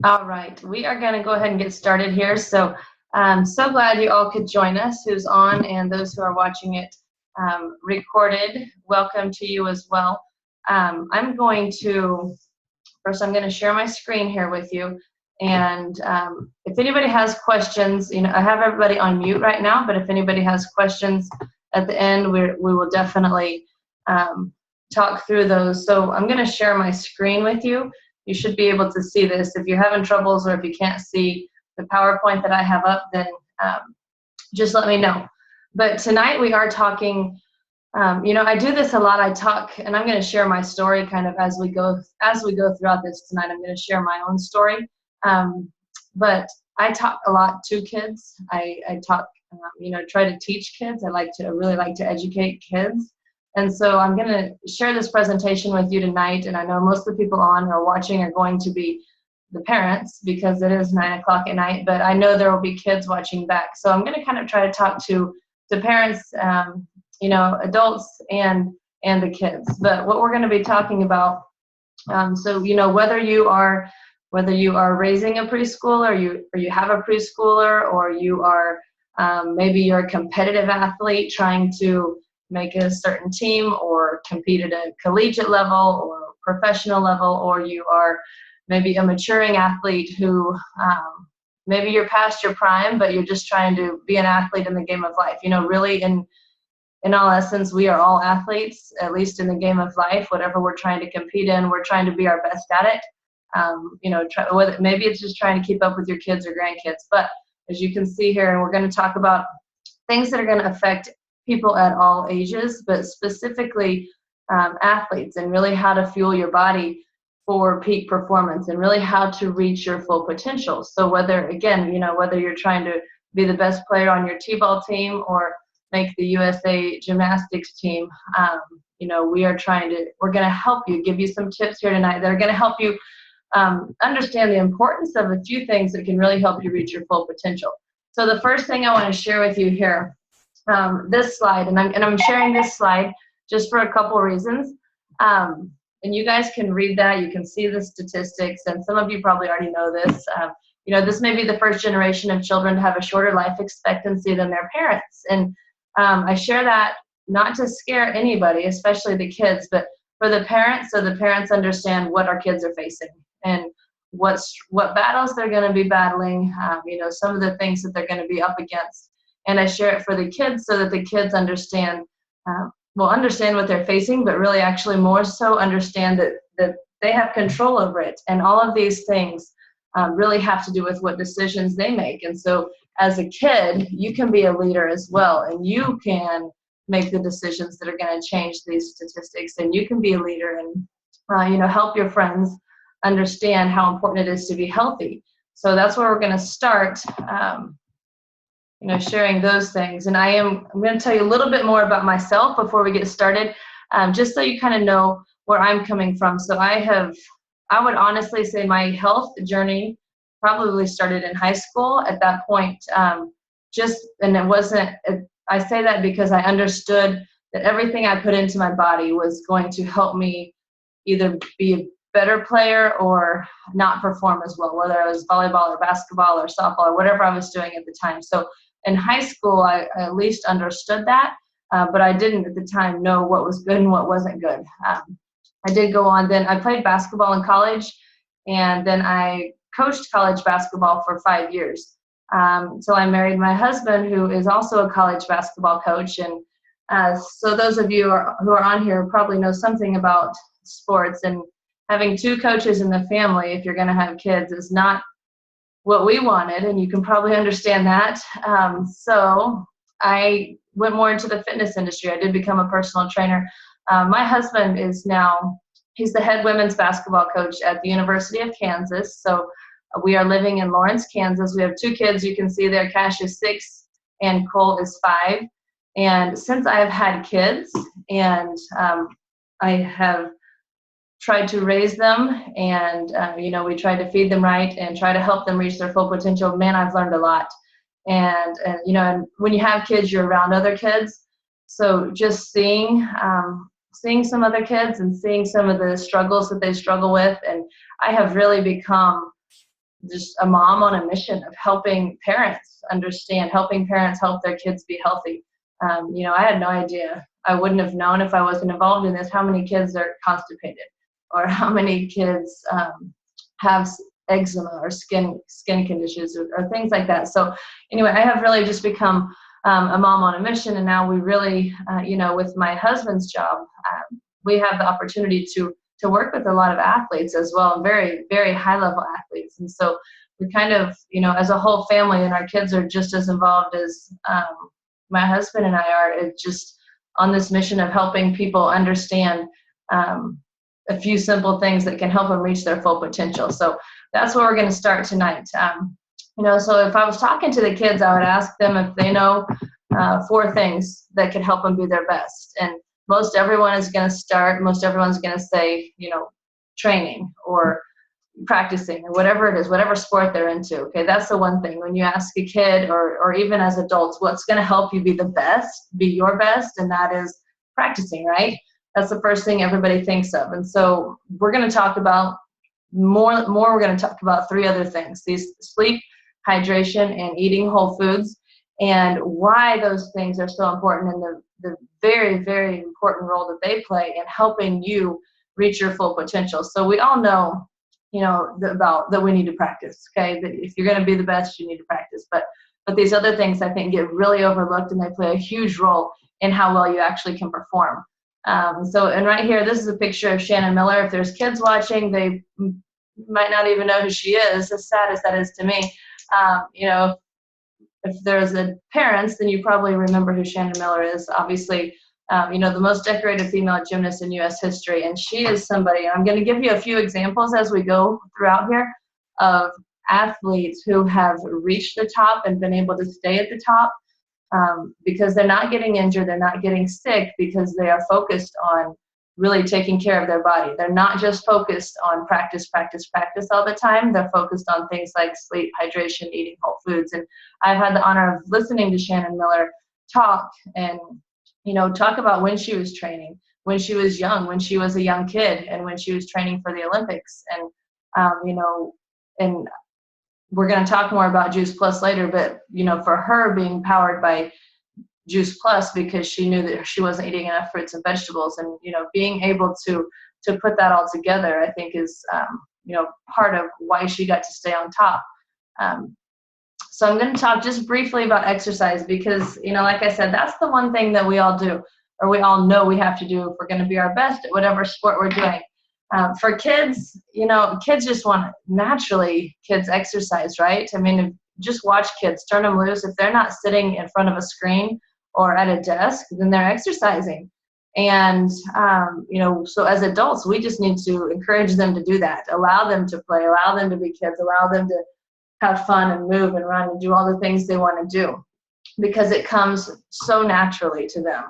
All right, we are going to go ahead and get started here. So I'm so glad you all could join us, who's on, and those who are watching it recorded. Welcome to you as well. First I'm going to share my screen here with you. And if anybody has questions, I have everybody on mute right now, but if anybody has questions at the end, we will definitely talk through those. So I'm going to share my screen with you. You should be able to see this. If you're having troubles or if you can't see the PowerPoint that I have up, then just let me know. But tonight we are talking, I do this a lot. I talk, and I'm going to share my story kind of as we go throughout this tonight. I'm going to share my own story. But I talk a lot to kids. I talk, try to teach kids. I really like to educate kids. And so I'm going to share this presentation with you tonight, and I know most of the people on or watching are going to be the parents because it is 9 o'clock at night, but I know there will be kids watching back. So I'm going to kind of try to talk to parents, adults and the kids. But what we're going to be talking about, whether you are raising a preschooler, or you have a preschooler, or you are maybe you're a competitive athlete trying to make a certain team or compete at a collegiate level or professional level, or you are maybe a maturing athlete who maybe you're past your prime, but you're just trying to be an athlete in the game of life. Really, in all essence, we are all athletes, at least in the game of life. Whatever we're trying to compete in, we're trying to be our best at it. Maybe it's just trying to keep up with your kids or grandkids. But as you can see here, we're going to talk about things that are going to affect people at all ages, but specifically athletes, and really how to fuel your body for peak performance and really how to reach your full potential. So whether you're trying to be the best player on your t-ball team or make the USA gymnastics team, we're going to help you, give you some tips here tonight that are going to help you understand the importance of a few things that can really help you reach your full potential. So the first thing I want to share with you here, this slide, and I'm sharing this slide just for a couple reasons. And you guys can read that. You can see the statistics, and some of you probably already know this. This may be the first generation of children to have a shorter life expectancy than their parents. And I share that not to scare anybody, especially the kids, but for the parents, so the parents understand what our kids are facing and what battles they're going to be battling, some of the things that they're going to be up against. And I share it for the kids so that the kids understand what they're facing, but really actually more so understand that they have control over it. And all of these things really have to do with what decisions they make. And so as a kid, you can be a leader as well, and you can make the decisions that are going to change these statistics, and you can be a leader and help your friends understand how important it is to be healthy. So that's where we're going to start. Sharing those things. And I'm going to tell you a little bit more about myself before we get started, just so you kind of know where I'm coming from. So I would honestly say my health journey probably started in high school. At that point, I say that because I understood that everything I put into my body was going to help me either be a better player or not perform as well, whether it was volleyball or basketball or softball or whatever I was doing at the time. So in high school, I at least understood that, but I didn't at the time know what was good and what wasn't good. I did go on then. I played basketball in college, and then I coached college basketball for 5 years until I married my husband, who is also a college basketball coach. And so those of you who are on here probably know something about sports, and having two coaches in the family, if you're going to have kids, is not what we wanted, and you can probably understand that. So I went more into the fitness industry. I did become a personal trainer. My husband he's the head women's basketball coach at the University of Kansas. So we are living in Lawrence, Kansas. We have two kids. You can see there, Cash is 6 and Cole is 5. And since I have had kids and I have tried to raise them, and we try to feed them right and try to help them reach their full potential. Man, I've learned a lot. And when you have kids, you're around other kids. So just seeing some other kids and seeing some of the struggles that they struggle with, and I have really become just a mom on a mission of helping parents understand, helping parents help their kids be healthy. I had no idea. I wouldn't have known if I wasn't involved in this, how many kids are constipated, or how many kids have eczema or skin conditions, or things like that. So anyway, I have really just become a mom on a mission, and now we really, with my husband's job, we have the opportunity to work with a lot of athletes as well, very, very high level athletes. And so we kind of, as a whole family, and our kids are just as involved as my husband and I are, it's just on this mission of helping people understand a few simple things that can help them reach their full potential. So that's where we're going to start tonight. So if I was talking to the kids, I would ask them if they know 4 things that could help them be their best. And most everyone's going to say, training or practicing or whatever it is, whatever sport they're into. Okay, that's the one thing. When you ask a kid or even as adults, what's going to help you be the best, be your best, and that is practicing, right? That's the first thing everybody thinks of. And so we're going to talk about we're going to talk about 3 other things: these sleep, hydration, and eating whole foods, and why those things are so important, and the very, very important role that they play in helping you reach your full potential. So we all know, about that we need to practice, okay? That if you're going to be the best, you need to practice. But these other things, I think, get really overlooked, and they play a huge role in how well you actually can perform. And right here, this is a picture of Shannon Miller. If there's kids watching, they might not even know who she is, as sad as that is to me. If there's parents, then you probably remember who Shannon Miller is. Obviously, the most decorated female gymnast in U.S. history. And she is somebody, and I'm going to give you a few examples as we go throughout here, of athletes who have reached the top and been able to stay at the top because they're not getting injured, they're not getting sick, because they are focused on really taking care of their body. They're not just focused on practice all the time. They're focused on things like sleep, hydration, eating whole foods. And I've had the honor of listening to Shannon Miller talk about when she was training, when she was young, when she was a young kid, and when she was training for the Olympics. And, and we're going to talk more about Juice Plus later, but, for her being powered by Juice Plus because she knew that she wasn't eating enough fruits and vegetables, and being able to put that all together, I think is part of why she got to stay on top. So I'm going to talk just briefly about exercise because like I said, that's the one thing that we all do, or we all know we have to do if we're going to be our best at whatever sport we're doing. For kids, kids just kids exercise, right? I mean, just watch kids, turn them loose. If they're not sitting in front of a screen or at a desk, then they're exercising. And, so as adults, we just need to encourage them to do that, allow them to play, allow them to be kids, allow them to have fun and move and run and do all the things they want to do, because it comes so naturally to them.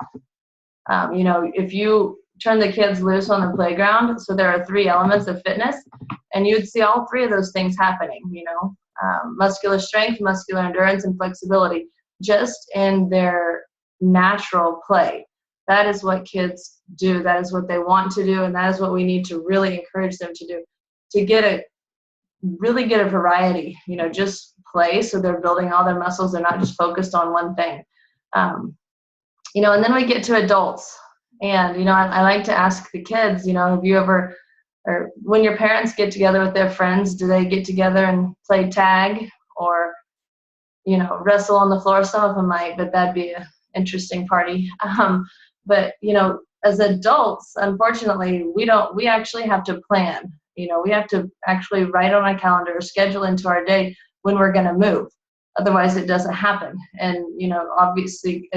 If you turn the kids loose on the playground, so there are 3 elements of fitness, and you'd see all 3 of those things happening, muscular strength, muscular endurance, and flexibility, just in their natural play. That is what kids do. That is what they want to do, and that is what we need to really encourage them to do, to really get a variety, just play, so they're building all their muscles. They're not just focused on one thing. And then we get to adults, and, I like to ask the kids, have you ever, or when your parents get together with their friends, do they get together and play tag or, wrestle on the floor? Some of them might, but that'd be an interesting party. But, as adults, unfortunately, we actually have to plan. We have to actually write on a calendar or schedule into our day when we're going to move. Otherwise, it doesn't happen. And, obviously,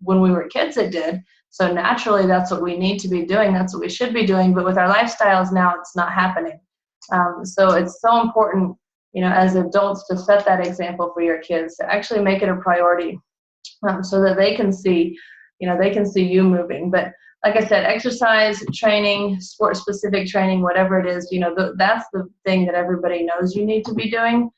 when we were kids, it did. So naturally, that's what we need to be doing. That's what we should be doing. But with our lifestyles now, it's not happening. So it's so important, as adults, to set that example for your kids, to actually make it a priority, so that they can see you moving. But like I said, exercise, training, sport-specific training, whatever it is, that's the thing that everybody knows you need to be doing.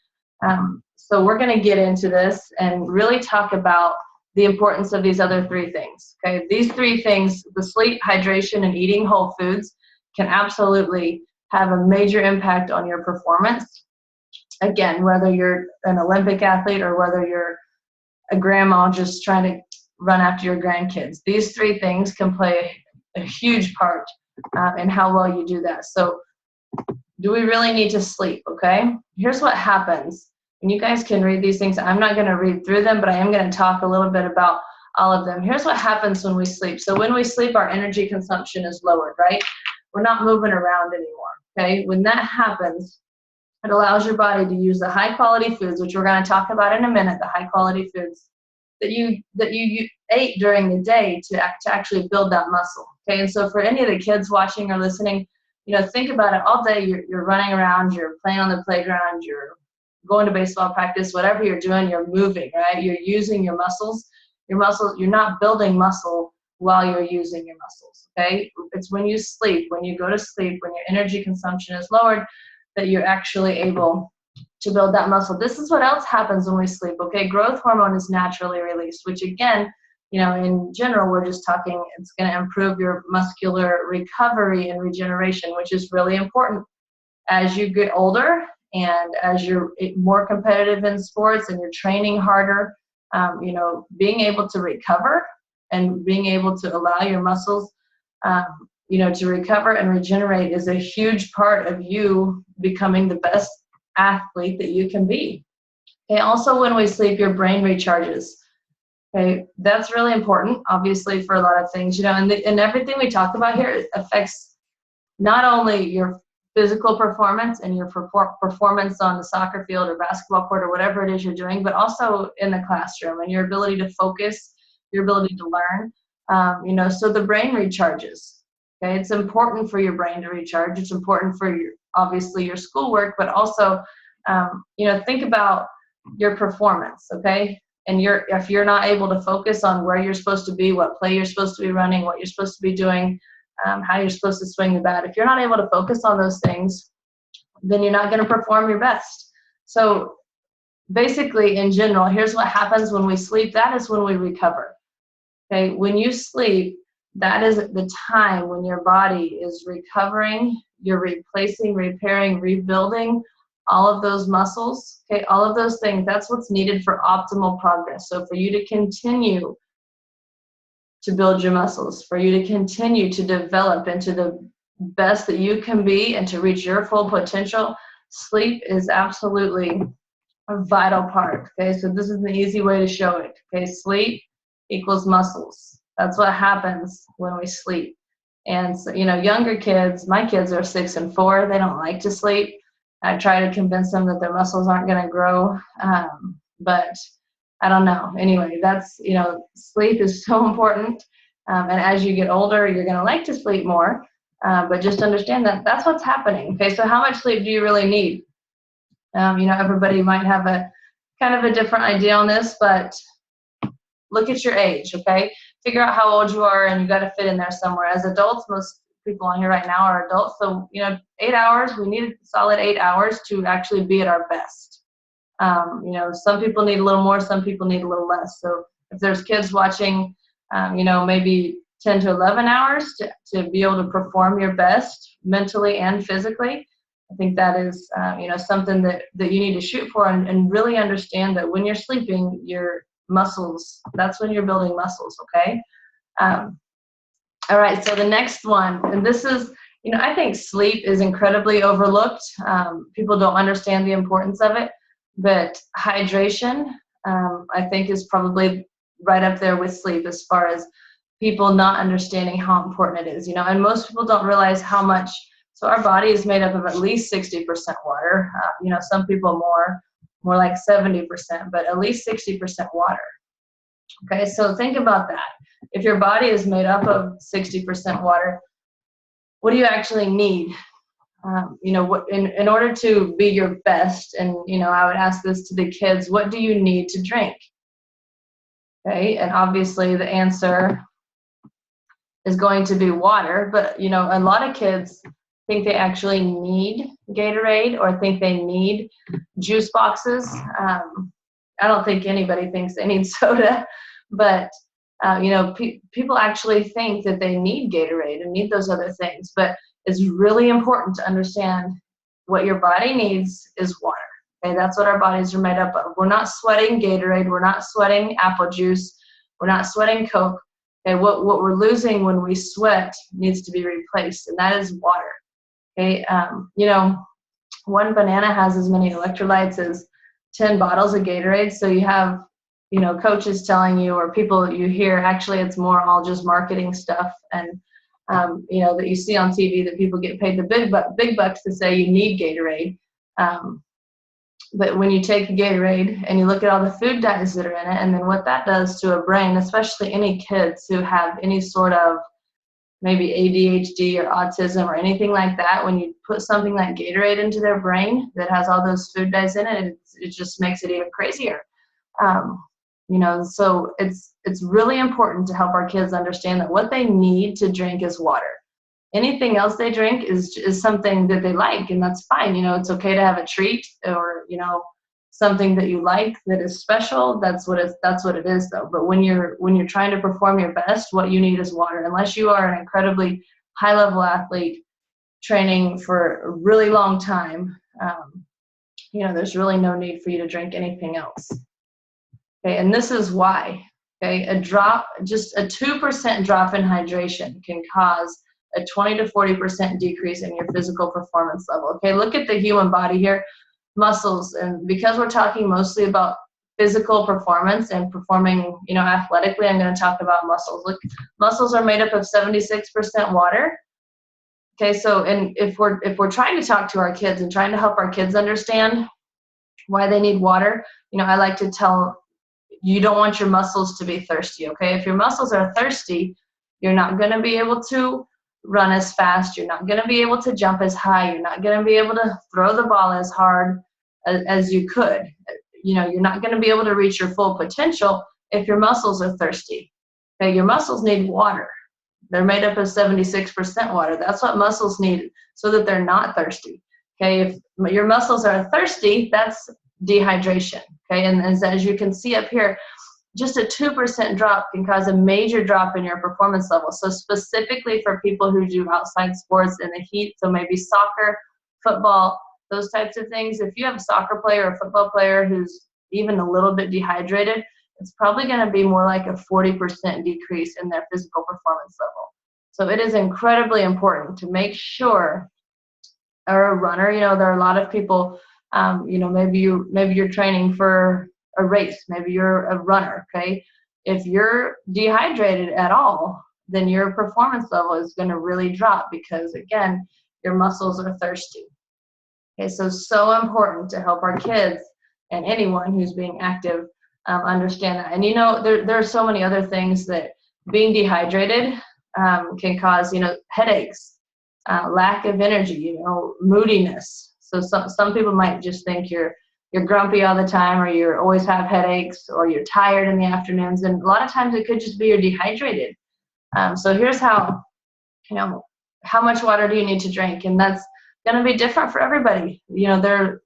So we're going to get into this and really talk about the importance of these other 3 things. Okay, these 3 things, the sleep, hydration, and eating whole foods, can absolutely have a major impact on your performance. Again, whether you're an Olympic athlete or whether you're a grandma just trying to run after your grandkids, these three things can play a huge part in how well you do that. So do we really need to sleep? Okay, here's what happens. And you guys can read these things. I'm not going to read through them, but I am going to talk a little bit about all of them. Here's what happens when we sleep. So when we sleep, our energy consumption is lowered, right? We're not moving around anymore, okay? When that happens, it allows your body to use the high quality foods, which we're going to talk about in a minute, the high quality foods that you ate during the day to actually build that muscle, okay? And so for any of the kids watching or listening, think about it. All day you're running around, you're playing on the playground, you're going to baseball practice, whatever you're doing, you're moving, right? You're using your muscles. You're not building muscle while you're using your muscles, okay? It's when you sleep, when you go to sleep, when your energy consumption is lowered, that you're actually able to build that muscle. This is what else happens when we sleep, okay? Growth hormone is naturally released, which again, in general, we're just talking, it's going to improve your muscular recovery and regeneration, which is really important as you get older and as you're more competitive in sports and you're training harder. Being able to recover and being able to allow your muscles, to recover and regenerate is a huge part of you becoming the best athlete that you can be. Okay. Also, when we sleep, your brain recharges. Okay, that's really important, obviously, for a lot of things, and everything we talk about here affects not only your physical performance and your performance on the soccer field or basketball court or whatever it is you're doing, but also in the classroom and your ability to focus, your ability to learn. So the brain recharges. Okay, it's important for your brain to recharge. It's important for obviously your schoolwork, but also, think about your performance. Okay. And if you're not able to focus on where you're supposed to be, what play you're supposed to be running, what you're supposed to be doing, how you're supposed to swing the bat, if you're not able to focus on those things, then you're not going to perform your best. So basically, in general, here's what happens when we sleep. That is when we recover. Okay, when you sleep, that is the time when your body is recovering. You're replacing, repairing, rebuilding all of those muscles, okay, all of those things. That's what's needed for optimal progress. So for you to continue to build your muscles, for you to continue to develop into the best that you can be and to reach your full potential, sleep is absolutely a vital part, okay? So this is an easy way to show it, okay? Sleep equals muscles. That's what happens when we sleep. And so, younger kids, my kids are 6 and 4, they don't like to sleep. I try to convince them that their muscles aren't going to grow, but I don't know. Anyway, that's, sleep is so important. And as you get older, you're going to like to sleep more, but just understand that that's what's happening. Okay, so how much sleep do you really need? Everybody might have a kind of a different idea on this, but look at your age, okay? Figure out how old you are, and you got to fit in there somewhere. As adults, most people on here right now are adults, so 8 hours. We need a solid 8 hours to actually be at our best. Some people need a little more, some people need a little less. So if there's kids watching, maybe 10 to 11 hours to be able to perform your best mentally and physically. I think that is, something that you need to shoot for, and really understand that when you're sleeping, your muscles, that's when you're building muscles, okay? All right, so the next one, and this is, I think sleep is incredibly overlooked. People don't understand the importance of it, but hydration, I think, is probably right up there with sleep as far as people not understanding how important it is, and most people don't realize how much. So our body is made up of at least 60% water, some people more like 70%, but at least 60% water. Okay, so think about that. If your body is made up of 60% water, what do you actually need? In order to be your best, and I would ask this to the kids, what do you need to drink? Okay, and obviously the answer is going to be water, but a lot of kids think they actually need Gatorade or think they need juice boxes. I don't think anybody thinks they need soda, but people actually think that they need Gatorade and need those other things, but it's really important to understand what your body needs is water. Okay, that's what our bodies are made up of. We're not sweating Gatorade. We're not sweating apple juice. We're not sweating Coke. Okay, what we're losing when we sweat needs to be replaced, and that is water. Okay, you know, one banana has as many electrolytes as 10 bottles of Gatorade. So you have, you know, coaches telling you, or people you hear, actually it's more all just marketing stuff, and you know, that you see on TV, that people get paid the big bucks to say you need Gatorade. But when you take Gatorade and you look at all the food dyes that are in it, and then what that does to a brain, especially any kids who have any sort of maybe ADHD or autism or anything like that, when you put something like Gatorade into their brain that has all those food dyes in it, it just makes it even crazier. You know, so it's really important to help our kids understand that what they need to drink is water. Anything else they drink is something that they like, and that's fine. You know, it's okay to have a treat, or, you know, something that you like that is special. That's what it is, though. But when you're trying to perform your best, what you need is water. Unless you are an incredibly high level athlete training for a really long time, you know, there's really no need for you to drink anything else. Okay, and this is why. Okay, just a 2% drop in hydration can cause a 20 to 40% decrease in your physical performance level. Okay, look at the human body here, muscles, and because we're talking mostly about physical performance and performing, you know, athletically, I'm going to talk about muscles. Look, muscles are made up of 76% water. Okay, so, and if we're trying to talk to our kids and trying to help our kids understand why they need water, you know, I like to tell, you don't want your muscles to be thirsty. Okay, if your muscles are thirsty, you're not going to be able to run as fast. You're not going to be able to jump as high. You're not going to be able to throw the ball as hard as you could. You know, you're not going to be able to reach your full potential if your muscles are thirsty. Okay, your muscles need water. They're made up of 76% water. That's what muscles need, so that they're not thirsty. Okay, if your muscles are thirsty, that's dehydration. Okay, and as you can see up here, just a 2% drop can cause a major drop in your performance level. So specifically for people who do outside sports in the heat, so maybe soccer, football, those types of things, if you have a soccer player or a football player who's even a little bit dehydrated, it's probably going to be more like a 40% decrease in their physical performance level. So it is incredibly important to make sure, or a runner, you know, there are a lot of people, you know, maybe you're training for a race, maybe you're a runner. Okay, if you're dehydrated at all, then your performance level is going to really drop, because again, your muscles are thirsty. Okay, so important to help our kids and anyone who's being active understand that. And you know, there are so many other things that being dehydrated can cause, you know, headaches, lack of energy, you know, moodiness. So some people might just think you're grumpy all the time, or you always have headaches, or you're tired in the afternoons. And a lot of times it could just be you're dehydrated. So here's how, you know, how much water do you need to drink? And that's going to be different for everybody. You know,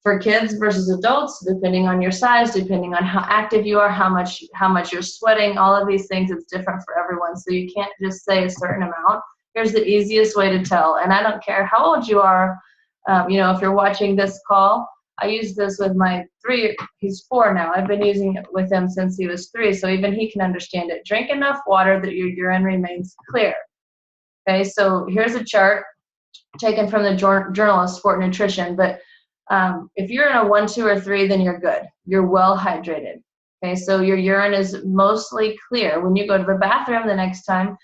for kids versus adults, depending on your size, depending on how active you are, how much you're sweating, all of these things, it's different for everyone. So you can't just say a certain amount. Here's the easiest way to tell. And I don't care how old you are, you know, if you're watching this call, I use this with my 3, he's 4 now. I've been using it with him since he was 3, so even he can understand it. Drink enough water that your urine remains clear. Okay, so here's a chart taken from the Journal of Sport Nutrition, but if you're in a 1, 2, or 3, then you're good. You're well hydrated. Okay, so your urine is mostly clear. When you go to the bathroom the next time,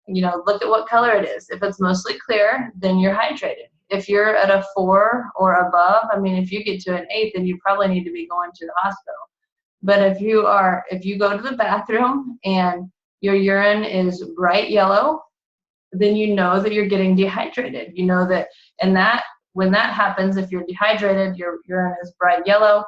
you know, look at what color it is. If it's mostly clear, then you're hydrated. If you're at a 4 or above, I mean, if you get to an 8, then you probably need to be going to the hospital. But if you go to the bathroom and your urine is bright yellow, then you know that you're getting dehydrated. You know that, and that when that happens, if you're dehydrated, your urine is bright yellow,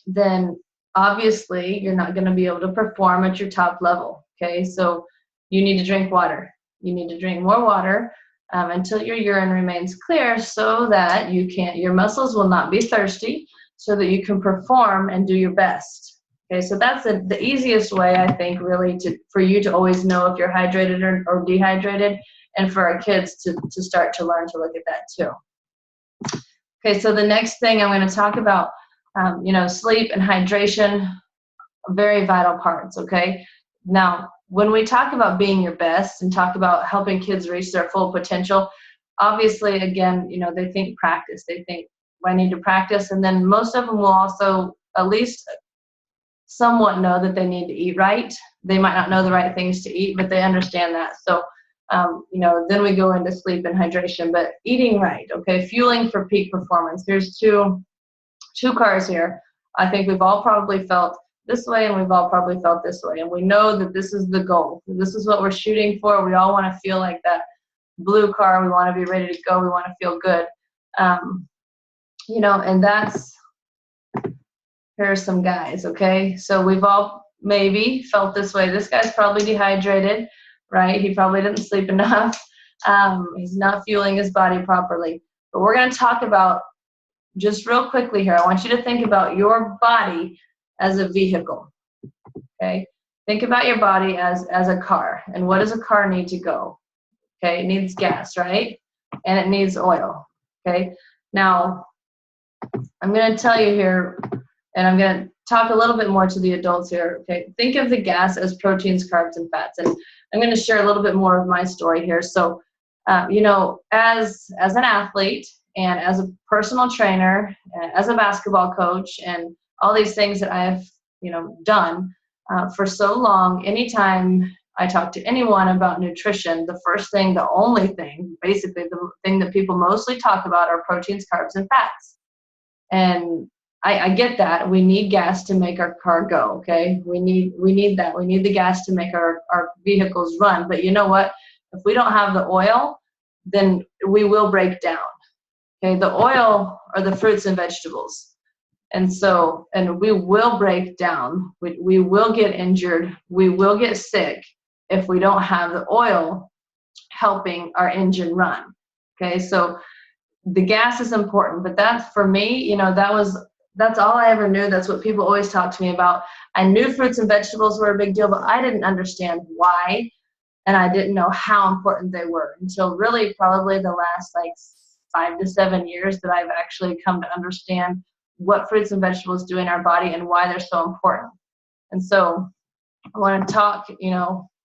then obviously you're not going to be able to perform at your top level. Okay, so you need to drink water. You need to drink more water until your urine remains clear, so that your muscles will not be thirsty, so that you can perform and do your best. Okay, so that's the easiest way, I think, really, for you to always know if you're hydrated or dehydrated, and for our kids to start to learn to look at that too. Okay, so the next thing I'm going to talk about, sleep and hydration, very vital parts, okay? Now, when we talk about being your best and talk about helping kids reach their full potential, obviously, again, they think practice. They think, I need to practice. And then most of them will also at least somewhat know that they need to eat right. They might not know the right things to eat, but they understand that. So, then we go into sleep and hydration, but eating right, okay? Fueling for peak performance. Here's two cars here. I think we've all probably felt this way and we've all probably felt this way. And we know that this is the goal. This is what we're shooting for. We all want to feel like that blue car. We want to be ready to go. We want to feel good. And that's, here are some guys, okay? So we've all maybe felt this way. This guy's probably dehydrated, right? He probably didn't sleep enough. He's not fueling his body properly. But we're going to talk about, just real quickly here, I want you to think about your body as a vehicle, okay? Think about your body as a car. And what does a car need to go? Okay, it needs gas, right? And it needs oil, okay? Now, I'm going to tell you here, and I'm going to talk a little bit more to the adults here, okay? Think of the gas as proteins, carbs, and fats. And I'm going to share a little bit more of my story here. So, as an athlete and as a personal trainer, as a basketball coach, and all these things that I've, done for so long, anytime I talk to anyone about nutrition, the first thing, the only thing, basically the thing that people mostly talk about are proteins, carbs, and fats. And I get that. We need gas to make our car go, okay? We need that. We need the gas to make our vehicles run. But you know what? If we don't have the oil, then we will break down, okay? The oil are the fruits and vegetables. And we will break down. We will get injured. We will get sick if we don't have the oil helping our engine run, okay? So the gas is important, but that's, for me, that's all I ever knew. That's what people always talk to me about. I knew fruits and vegetables were a big deal, but I didn't understand why, and I didn't know how important they were until really probably the last 5 to 7 years that I've actually come to understand what fruits and vegetables do in our body and why they're so important. And so I want to talk,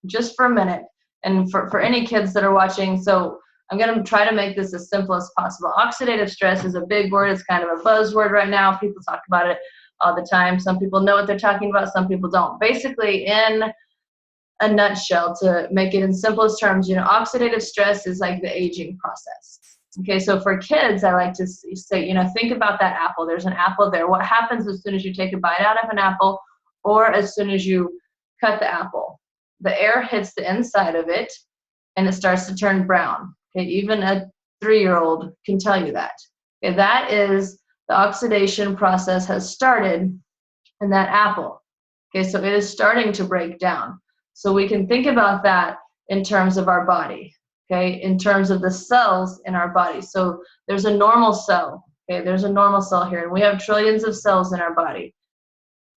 just for a minute, and for any kids that are watching. So I'm going to try to make this as simple as possible. Oxidative stress is a big word. It's kind of a buzzword right now. People talk about it all the time. Some people know what they're talking about. Some people don't. Basically, in a nutshell, to make it in simplest terms, oxidative stress is like the aging process. Okay, so for kids, I like to say, think about that apple. There's an apple there. What happens as soon as you take a bite out of an apple or as soon as you cut the apple? The air hits the inside of it and it starts to turn brown. Okay, even a 3-year-old can tell you that. Okay, that is the oxidation process has started in that apple. Okay, so it is starting to break down. So we can think about that in terms of our body. Okay, in terms of the cells in our body. So there's a normal cell. Okay, there's a normal cell here, and we have trillions of cells in our body.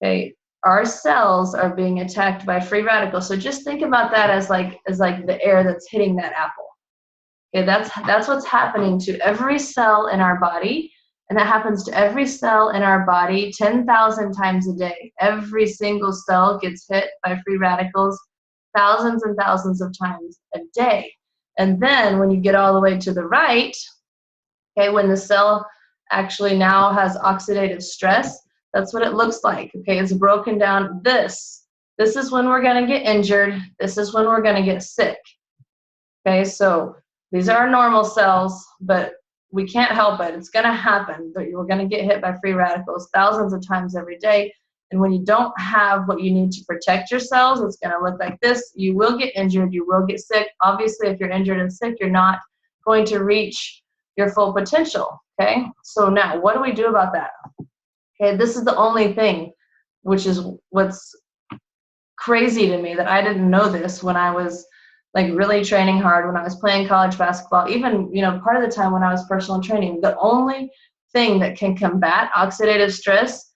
Okay, our cells are being attacked by free radicals. So just think about that as like the air that's hitting that apple. Okay, that's what's happening to every cell in our body, and that happens to every cell in our body 10,000 times a day. Every single cell gets hit by free radicals thousands and thousands of times a day. And then when you get all the way to the right, okay, when the cell actually now has oxidative stress, that's what it looks like. Okay, it's broken down. This is when we're going to get injured. This is when we're going to get sick. Okay, so these are our normal cells, but we can't help it. It's going to happen. We're going to get hit by free radicals thousands of times every day. And when you don't have what you need to protect your cells, it's going to look like this. You will get injured. You will get sick. Obviously, if you're injured and sick, you're not going to reach your full potential. Okay, so now what do we do about that? Okay, this is the only thing, which is what's crazy to me, that I didn't know this when I was really training hard, when I was playing college basketball, even part of the time when I was personal training. The only thing that can combat oxidative stress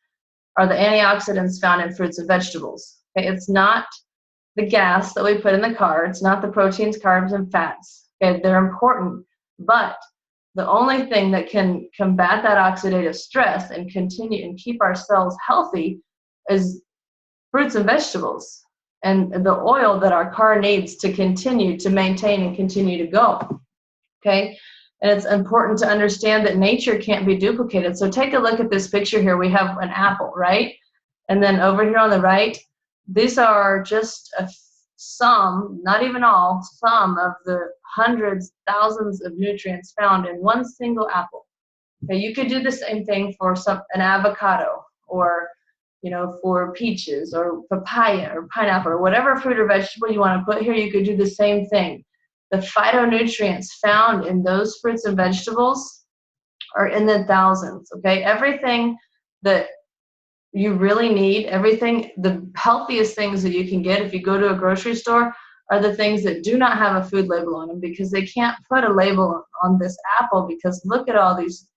are the antioxidants found in fruits and vegetables. Okay, it's not the gas that we put in the car. It's not the proteins, carbs, and fats. Okay, they're important, but the only thing that can combat that oxidative stress and continue and keep our cells healthy is fruits and vegetables and the oil that our car needs to continue to maintain and continue to go. Okay, and it's important to understand that nature can't be duplicated. So take a look at this picture here. We have an apple, right? And then over here on the right, these are just some, not even all, some of the hundreds, thousands of nutrients found in one single apple. Okay, you could do the same thing for an avocado, or for peaches or papaya or pineapple or whatever fruit or vegetable you want to put here. You could do the same thing. The phytonutrients found in those fruits and vegetables are in the thousands. Okay, everything that you really need, everything, the healthiest things that you can get if you go to a grocery store are the things that do not have a food label on them, because they can't put a label on this apple, because look at all these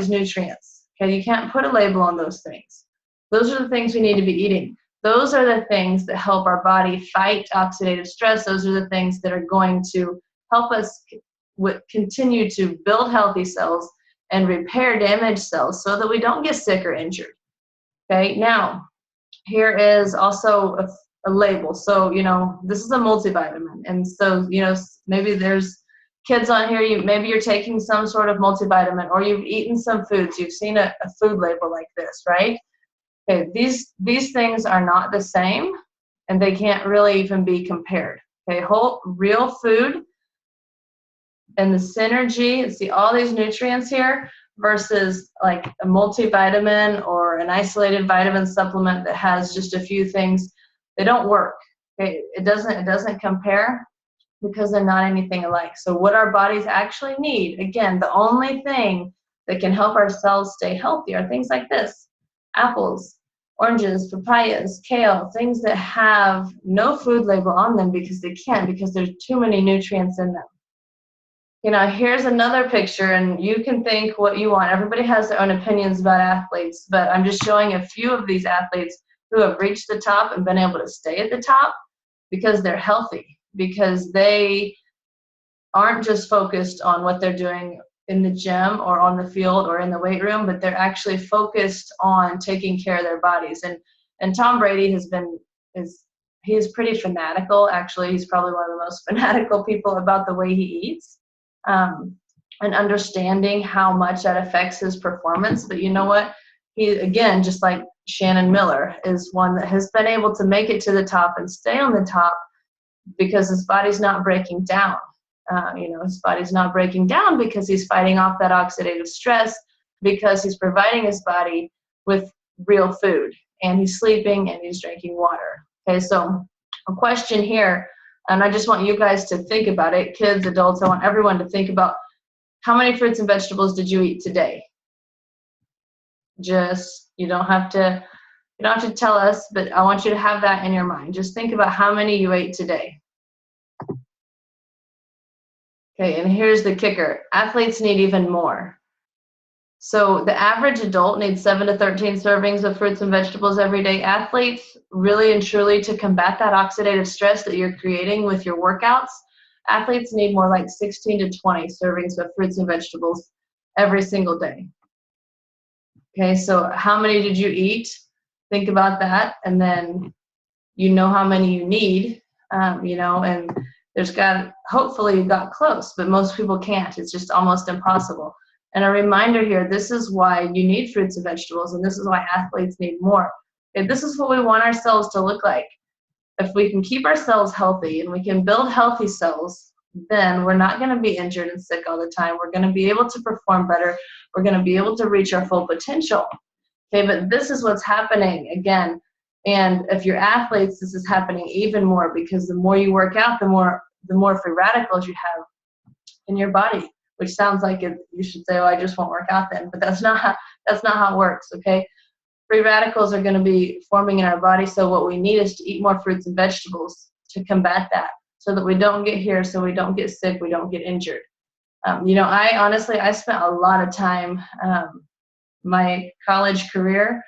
nutrients. Okay, you can't put a label on those things. Those are the things we need to be eating. Those are the things that help our body fight oxidative stress. Those are the things that are going to help us continue to build healthy cells and repair damaged cells so that we don't get sick or injured. Okay, now here is also a label. So, this is a multivitamin. And so, maybe there's kids on here, maybe you're taking some sort of multivitamin, or you've eaten some foods. You've seen a food label like this, right? Okay, these things are not the same, and they can't really even be compared. Okay, whole real food and the synergy, see all these nutrients here, versus like a multivitamin or an isolated vitamin supplement that has just a few things. They don't work. Okay, it doesn't compare, because they're not anything alike. So what our bodies actually need, again, the only thing that can help our cells stay healthy are things like this: apples, oranges, papayas, kale, things that have no food label on them, because there's too many nutrients in them. Here's another picture, and you can think what you want. Everybody has their own opinions about athletes, but I'm just showing a few of these athletes who have reached the top and been able to stay at the top because they're healthy, because they aren't just focused on what they're doing in the gym or on the field or in the weight room, but they're actually focused on taking care of their bodies. And Tom Brady he's pretty fanatical. Actually, he's probably one of the most fanatical people about the way he eats, and understanding how much that affects his performance. But you know what? He, again, just like Shannon Miller, is one that has been able to make it to the top and stay on the top because his body's not breaking down. His body's not breaking down because he's fighting off that oxidative stress, because he's providing his body with real food, and he's sleeping, and he's drinking water. Okay, so a question here, and I just want you guys to think about it, kids, adults, I want everyone to think about, how many fruits and vegetables did you eat today? You don't have to tell us, but I want you to have that in your mind. Just think about how many you ate today. Okay, and here's the kicker. Athletes need even more. So the average adult needs 7 to 13 servings of fruits and vegetables every day. Athletes, really and truly, to combat that oxidative stress that you're creating with your workouts, athletes need more like 16 to 20 servings of fruits and vegetables every single day. Okay, so how many did you eat? Think about that, and then how many you need, and hopefully you got close, but most people can't. It's just almost impossible. And a reminder here, this is why you need fruits and vegetables, and this is why athletes need more. Okay, this is what we want our cells to look like. If we can keep our cells healthy and we can build healthy cells, then we're not going to be injured and sick all the time. We're going to be able to perform better. We're going to be able to reach our full potential. Okay, but this is what's happening again. And if you're athletes, this is happening even more, because the more you work out, the more free radicals you have in your body, which sounds like you should say, oh, I just won't work out then, but that's not how it works. Okay, free radicals are going to be forming in our body, so what we need is to eat more fruits and vegetables to combat that, so that we don't get here, so we don't get sick, we don't get injured. I spent a lot of time, my college career,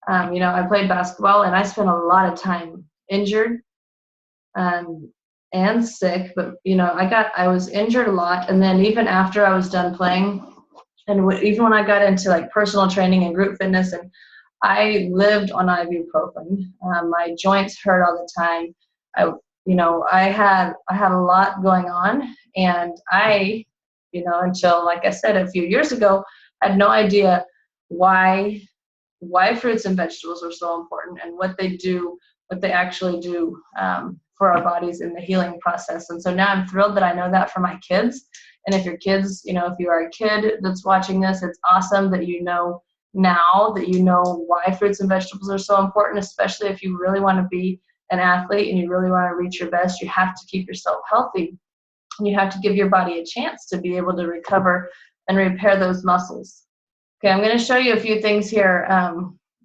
I played basketball, and I spent a lot of time injured, and sick, but I was injured a lot. And then even after I was done playing, and even when I got into like personal training and group fitness, and I lived on ibuprofen. My joints hurt all the time. I had a lot going on, and until, like I said, a few years ago, had no idea why fruits and vegetables are so important and what they actually do for our bodies in the healing process. And so now I'm thrilled that I know that for my kids. And if your kids, if you are a kid that's watching this, it's awesome that you know now that you know why fruits and vegetables are so important, especially if you really want to be an athlete and you really want to reach your best. You have to keep yourself healthy. And you have to give your body a chance to be able to recover and repair those muscles. Okay, I'm going to show you a few things here.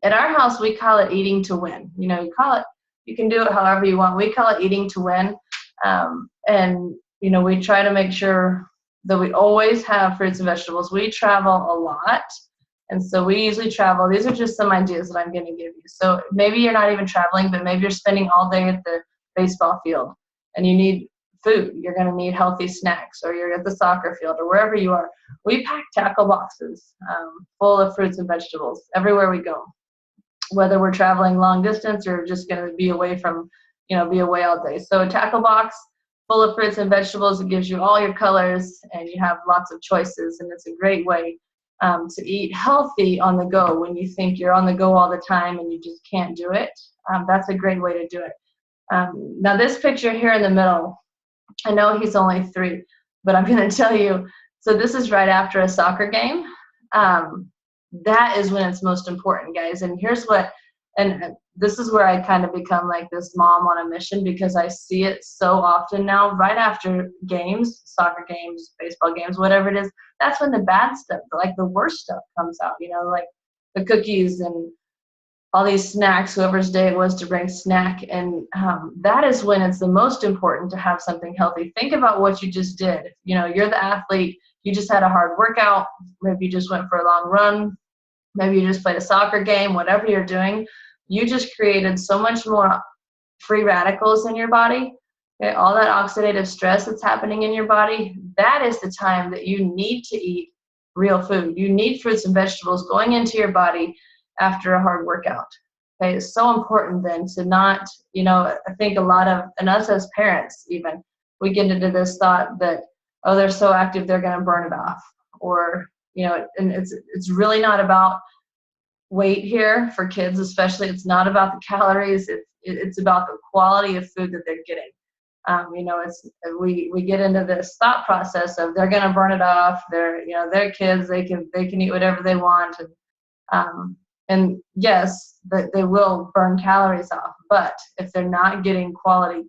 At our house, we call it eating to win. You can do it however you want. We call it eating to win. And we try to make sure that we always have fruits and vegetables. We travel a lot. And so we usually travel. These are just some ideas that I'm going to give you. So maybe you're not even traveling, but maybe you're spending all day at the baseball field and you need food. You're going to need healthy snacks, or you're at the soccer field, or wherever you are. We pack tackle boxes full of fruits and vegetables everywhere we go, whether we're traveling long distance or just going to be away all day. So a tackle box full of fruits and vegetables, it gives you all your colors and you have lots of choices, and it's a great way to eat healthy on the go when you think you're on the go all the time and you just can't do it. That's a great way to do it. Now this picture here in the middle, I know he's only 3, but I'm going to tell you, so this is right after a soccer game. That is when it's most important, guys. And this is where I kind of become like this mom on a mission, because I see it so often now, right after games, soccer games, baseball games, whatever it is. That's when the bad stuff, like the worst stuff, comes out, like the cookies and all these snacks, whoever's day it was to bring snack. And that is when it's the most important to have something healthy. Think about what you just did. You're the athlete. You just had a hard workout. Maybe you just went for a long run. Maybe you just played a soccer game. Whatever you're doing, you just created so much more free radicals in your body. Okay, all that oxidative stress that's happening in your body, that is the time that you need to eat real food. You need fruits and vegetables going into your body after a hard workout. Okay, it's so important then to not, I think a lot of, and us as parents even, we get into this thought that, oh, they're so active, they're going to burn it off. Or, and it's really not about weight here for kids, especially. It's not about the calories. It's about the quality of food that they're getting. We get into this thought process of they're going to burn it off. They're kids. They can eat whatever they want. And yes, that they will burn calories off. But if they're not getting quality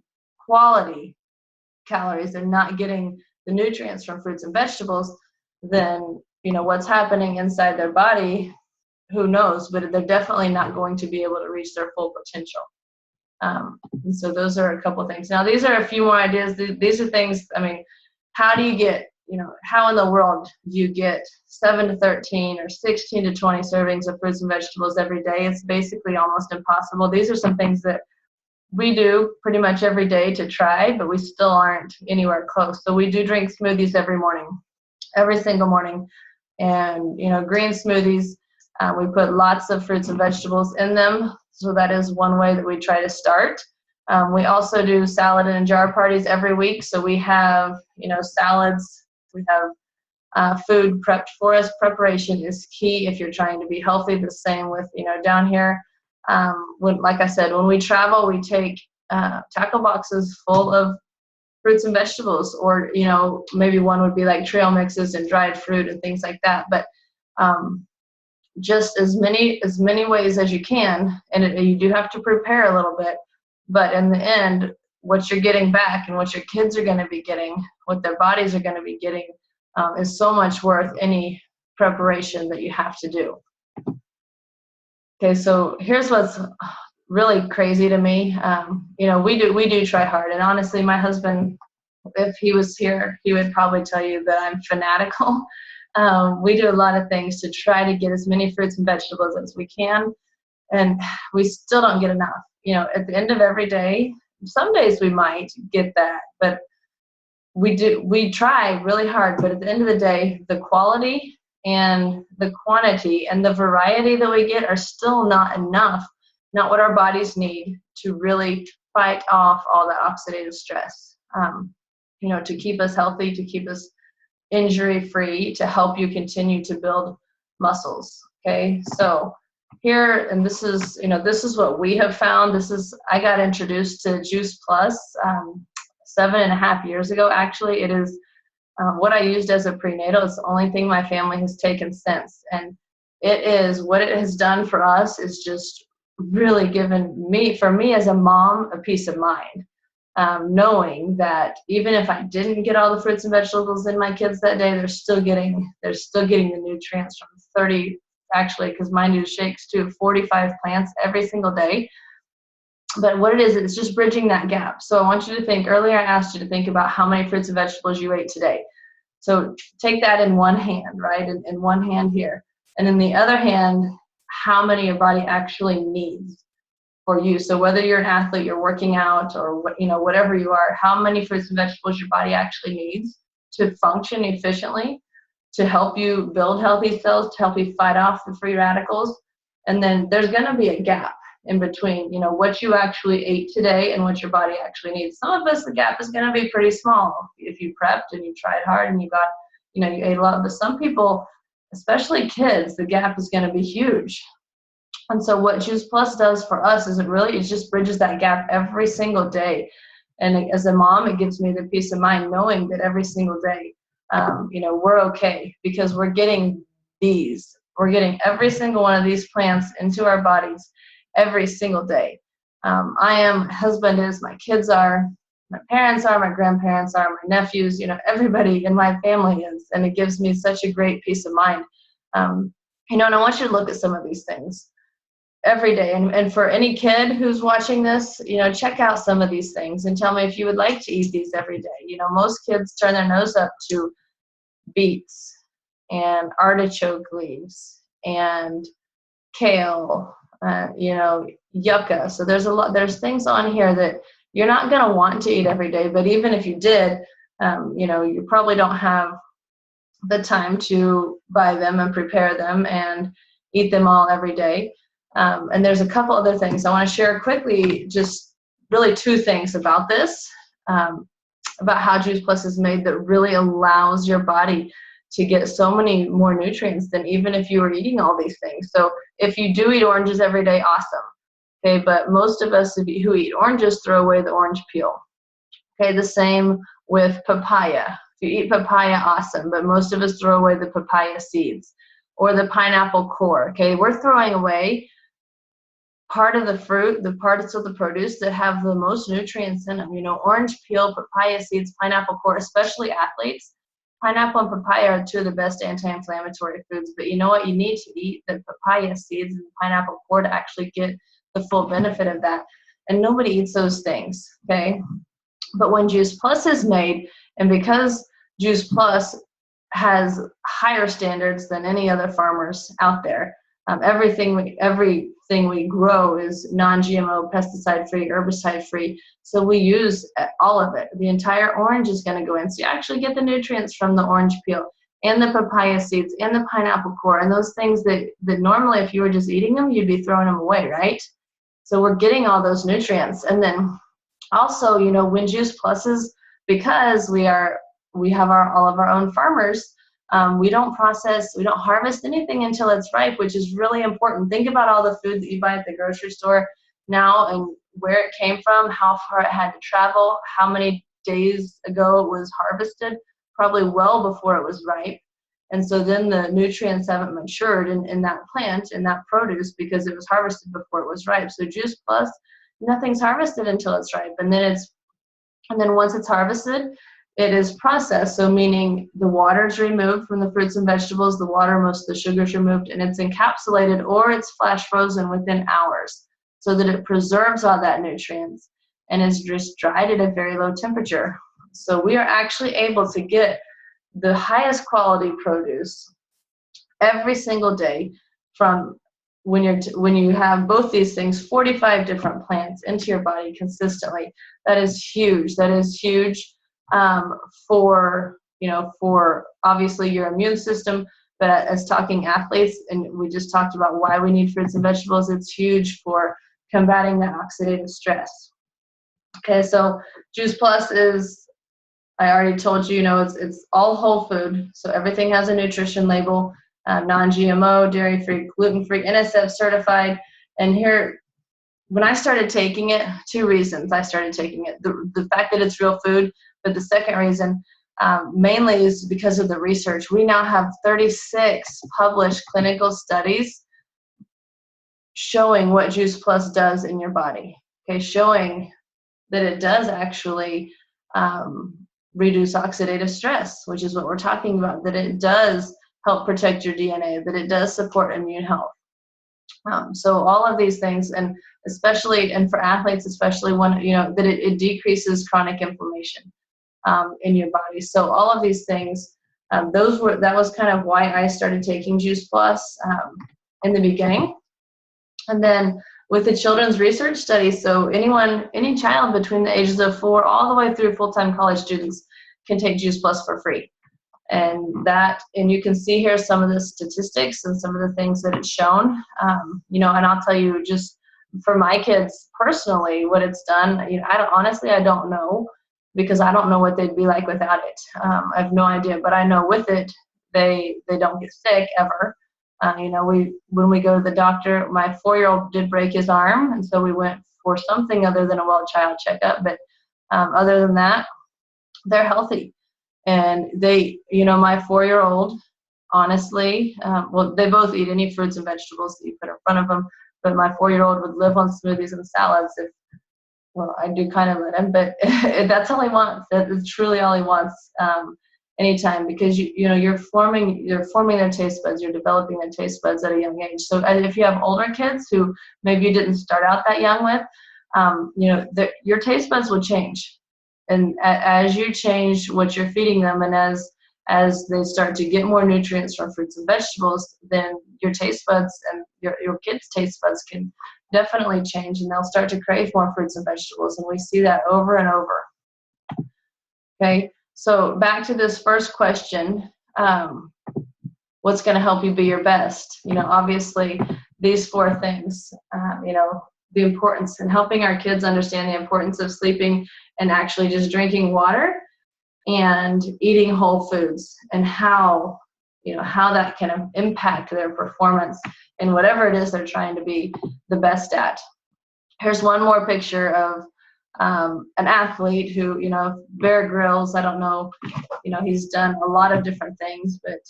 calories, they're not getting the nutrients from fruits and vegetables, then what's happening inside their body, who knows? But they're definitely not going to be able to reach their full potential. And so those are a couple things. Now, these are a few more ideas. These are things, how do you get, how in the world do you get 7 to 13 or 16 to 20 servings of fruits and vegetables every day? It's basically almost impossible. These are some things that we do pretty much every day to try, but we still aren't anywhere close. So we do drink smoothies every single morning. And, green smoothies, we put lots of fruits and vegetables in them. So that is one way that we try to start. We also do salad and jar parties every week. So we have, salads. We have food prepped for us. Preparation is key if you're trying to be healthy. The same with, down here. Like I said, when we travel, we take tackle boxes full of fruits and vegetables, or, maybe one would be like trail mixes and dried fruit and things like that. But just as many ways as you can, and you do have to prepare a little bit, but in the end, what you're getting back and what your kids are going to be getting, what their bodies are going to be getting, is so much worth any preparation that you have to do. Okay, so here's what's really crazy to me. We do try hard, and honestly, my husband, if he was here, he would probably tell you that I'm fanatical. We do a lot of things to try to get as many fruits and vegetables as we can, and we still don't get enough. At the end of every day, some days we might get that, but we try really hard, but at the end of the day, the quality and the quantity and the variety that we get are still not enough, not what our bodies need to really fight off all that oxidative stress, to keep us healthy, to keep us injury free, to help you continue to build muscles. Okay, so here, and this is what we have found. I got introduced to Juice Plus 7.5 years ago. Actually, it is what I used as a prenatal. It's the only thing my family has taken since, and it is what it has done for us is just really given for me as a mom, a peace of mind, knowing that even if I didn't get all the fruits and vegetables in my kids that day, they're still getting the nutrients from 30, actually, because mine do shakes too, 45 plants every single day. But what it is, it's just bridging that gap. So I want you to think, earlier I asked you to think about how many fruits and vegetables you ate today. So take that in one hand, right? In one hand here. And in the other hand, how many your body actually needs for you. So whether you're an athlete, you're working out, or whatever you are, how many fruits and vegetables your body actually needs to function efficiently, to help you build healthy cells, to help you fight off the free radicals. And then there's going to be a gap in between, what you actually ate today and what your body actually needs. Some of us, the gap is going to be pretty small if you prepped and you tried hard and you ate a lot. But some people, especially kids, the gap is going to be huge. And so what Juice Plus does for us is it just bridges that gap every single day. And as a mom, it gives me the peace of mind knowing that every single day, we're okay, because we're getting every single one of these plants into our bodies every single day. Husband is, my kids are, my parents are, my grandparents are, my nephews, everybody in my family is, and it gives me such a great peace of mind. And I want you to look at some of these things every day. And for any kid who's watching this, check out some of these things and tell me if you would like to eat these every day. Most kids turn their nose up to beets and artichoke leaves and kale, yucca. So there's things on here that you're not going to want to eat every day, but even if you did, you probably don't have the time to buy them and prepare them and eat them all every day. And there's a couple other things I want to share quickly, just really two things about this, about how Juice Plus is made that really allows your body to get so many more nutrients than even if you were eating all these things. So if you do eat oranges every day, awesome. Okay, but most of us who eat oranges throw away the orange peel. Okay, the same with papaya. If you eat papaya, awesome, but most of us throw away the papaya seeds or the pineapple core. Okay, we're throwing away part of the fruit, the parts of the produce that have the most nutrients in them. Orange peel, papaya seeds, pineapple core, especially athletes. Pineapple and papaya are two of the best anti-inflammatory foods, but you know what? You need to eat the papaya seeds and pineapple core to actually get the full benefit of that. And nobody eats those things, okay? But when Juice Plus is made, and because Juice Plus has higher standards than any other farmers out there, everything we grow is non-GMO, pesticide-free, herbicide-free. So we use all of it. The entire orange is going to go in. So you actually get the nutrients from the orange peel and the papaya seeds and the pineapple core and those things that normally if you were just eating them, you'd be throwing them away, right? So we're getting all those nutrients. And then also, when Juice Plus is, because we have all of our own farmers, we don't harvest anything until it's ripe, which is really important. Think about all the food that you buy at the grocery store now and where it came from, how far it had to travel, how many days ago it was harvested, probably well before it was ripe. And so then the nutrients haven't matured in that plant, in that produce, because it was harvested before it was ripe. So Juice Plus, nothing's harvested until it's ripe. And then once it's harvested, it is processed, so meaning the water is removed from the fruits and vegetables, most of the sugar is removed, and it's encapsulated or it's flash frozen within hours so that it preserves all that nutrients and is just dried at a very low temperature. So we are actually able to get the highest quality produce every single day from when you have both these things, 45 different plants into your body consistently, that is huge. That is huge for for obviously your immune system. But as talking athletes, and we just talked about why we need fruits and vegetables, it's huge for combating that oxidative stress. Okay, so Juice Plus is, I already told you, it's all whole food, so everything has a nutrition label, non-GMO, dairy-free, gluten-free, NSF certified. And here, when I started taking it, two reasons I started taking it. The fact that it's real food, but the second reason mainly is because of the research. We now have 36 published clinical studies showing what Juice Plus does in your body, okay, showing that it does actually reduce oxidative stress, which is what we're talking about, that it does help protect your DNA, that it does support immune health. So all of these things, and especially, and for athletes, especially when, that it decreases chronic inflammation in your body. So all of these things, that was kind of why I started taking Juice Plus in the beginning. And then with the children's research study, so any child between the ages of 4 all the way through full-time college students can take Juice Plus for free. And you can see here some of the statistics and some of the things that it's shown. And I'll tell you, just for my kids personally, what it's done, I don't know, because I don't know what they'd be like without it. I have no idea, but I know with it, they don't get sick ever. When we go to the doctor, my 4-year-old did break his arm, and so we went for something other than a well-child checkup. But other than that, they're healthy. And my 4-year-old, honestly, they both eat any fruits and vegetables that you put in front of them. But my 4-year-old would live on smoothies and salads I do kind of let him, but that's all he wants. That's truly all he wants. Anytime, because you're forming their taste buds, you're developing their taste buds at a young age. So if you have older kids who maybe you didn't start out that young with, your taste buds will change, and as you change what you're feeding them, and as they start to get more nutrients from fruits and vegetables, then your taste buds and your kids' taste buds can definitely change, and they'll start to crave more fruits and vegetables, and we see that over and over. Okay. So back to this first question, what's going to help you be your best? Obviously these 4 things, the importance in helping our kids understand the importance of sleeping and actually just drinking water and eating whole foods, and how that can impact their performance in whatever it is they're trying to be the best at. Here's one more picture of an athlete who, Bear Grylls, I don't know, he's done a lot of different things, but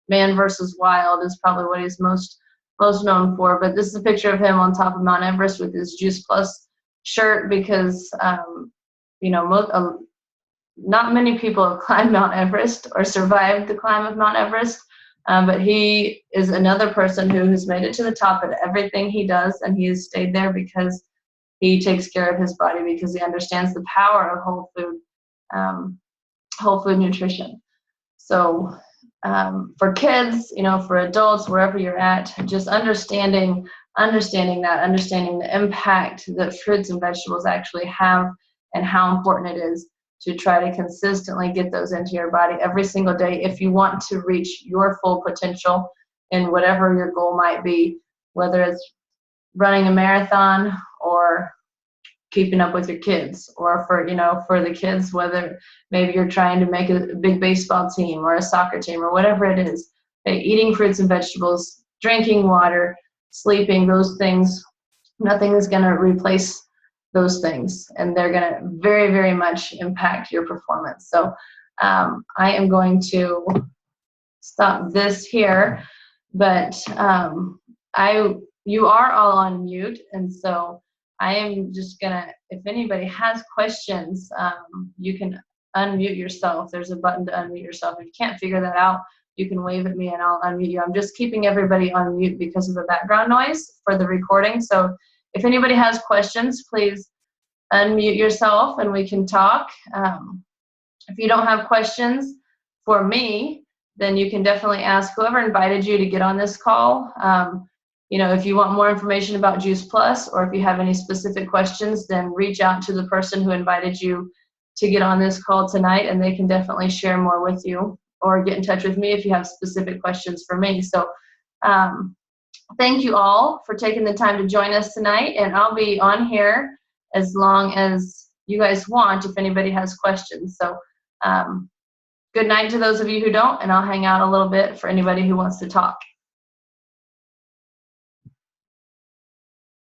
Man vs. Wild is probably what he's most known for. But this is a picture of him on top of Mount Everest with his Juice Plus shirt, because, not many people have climbed Mount Everest or survived the climb of Mount Everest, but he is another person who has made it to the top at everything he does, and he has stayed there because he takes care of his body, because he understands the power of whole food nutrition. So for kids, for adults, wherever you're at, just understanding the impact that fruits and vegetables actually have, and how important it is to try to consistently get those into your body every single day if you want to reach your full potential in whatever your goal might be, whether it's running a marathon or keeping up with your kids, or for the kids, whether maybe you're trying to make a big baseball team or a soccer team or whatever it is. Eating fruits and vegetables, drinking water, sleeping, those things, nothing is going to replace those things, and they're going to very, very much impact your performance. So I am going to stop this here, but you are all on mute, and so I am just gonna, if anybody has questions, you can unmute yourself. There's a button to unmute yourself. If you can't figure that out, you can wave at me and I'll unmute you. I'm just keeping everybody on mute because of the background noise for the recording. So if anybody has questions, please unmute yourself and we can talk. If you don't have questions for me, then you can definitely ask whoever invited you to get on this call. if you want more information about Juice Plus, or if you have any specific questions, then reach out to the person who invited you to get on this call tonight, and they can definitely share more with you, or get in touch with me if you have specific questions for me. So thank you all for taking the time to join us tonight, and I'll be on here as long as you guys want if anybody has questions. So good night to those of you who don't, and I'll hang out a little bit for anybody who wants to talk.